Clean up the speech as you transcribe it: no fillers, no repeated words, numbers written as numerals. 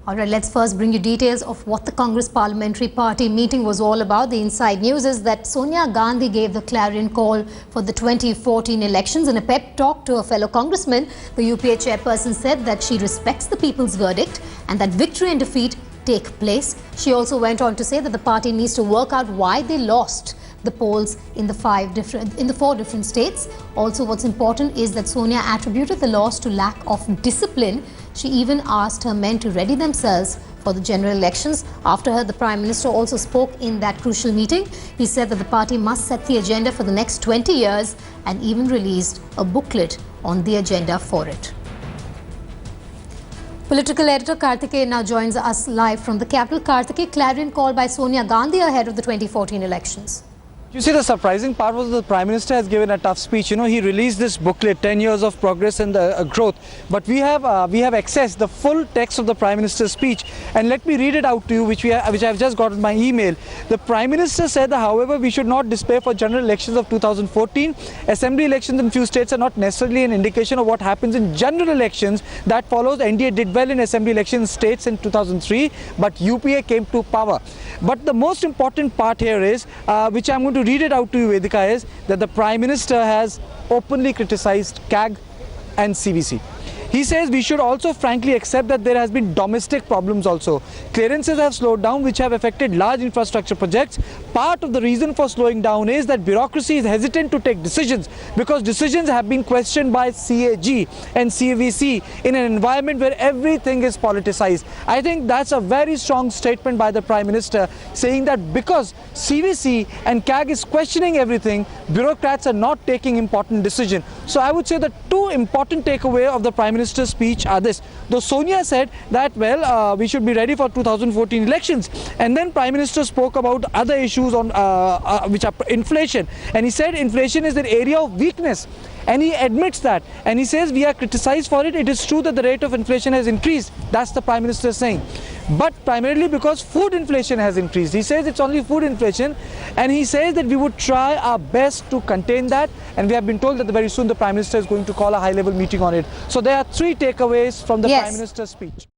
All right, let's first bring you details of what the Congress Parliamentary Party meeting was all about. The inside news is that Sonia Gandhi gave the clarion call for the 2014 elections. In a pep talk to a fellow congressman, the UPA chairperson said that she respects the people's verdict and that victory and defeat take place. She also went on to say that the party needs to work out why they lost the polls in the four different states. Also, what's important is that Sonia attributed the loss to lack of discipline. She even asked her men to ready themselves for the general elections. After her, the Prime Minister also spoke in that crucial meeting. He said that the party must set the agenda for the next 20 years and even released a booklet on the agenda for it. Political editor Karthikeyan now joins us live from the capital. Karthikeyan, clarion call by Sonia Gandhi ahead of the 2014 elections. You see, the surprising part was the Prime Minister has given a tough speech. You know, he released this booklet, 10 years of progress and the growth. But we have accessed the full text of the Prime Minister's speech. And let me read it out to you, which I have just got in my email. The Prime Minister said that, however, we should not despair for general elections of 2014. Assembly elections in few states are not necessarily an indication of what happens in general elections. That follows. NDA did well in assembly election states in 2003, but UPA came to power. But the most important part here is, which I'm going to read it out to you, Vedika, is that the Prime Minister has openly criticized CAG and CVC. He says we should also frankly accept that there has been domestic problems also. Clearances have slowed down, which have affected large infrastructure projects. Part of the reason for slowing down is that bureaucracy is hesitant to take decisions because decisions have been questioned by CAG and CVC in an environment where everything is politicized. I think that's a very strong statement by the Prime Minister, saying that because CVC and CAG is questioning everything, bureaucrats are not taking important decisions. So I would say the two important takeaways of the Prime Minister's speech are this. Though Sonia said that, well, we should be ready for 2014 elections, and then Prime Minister spoke about other issues on which are inflation, and he said inflation is an area of weakness, and he admits that, and he says we are criticized for it. It is true that the rate of inflation has increased. That's the Prime Minister saying, but primarily because food inflation has increased. He says it's only food inflation, and he says that we would try our best to contain that, and we have been told that very soon the Prime Minister is going to call a high-level meeting on it. So there are three takeaways from the Prime Minister's speech.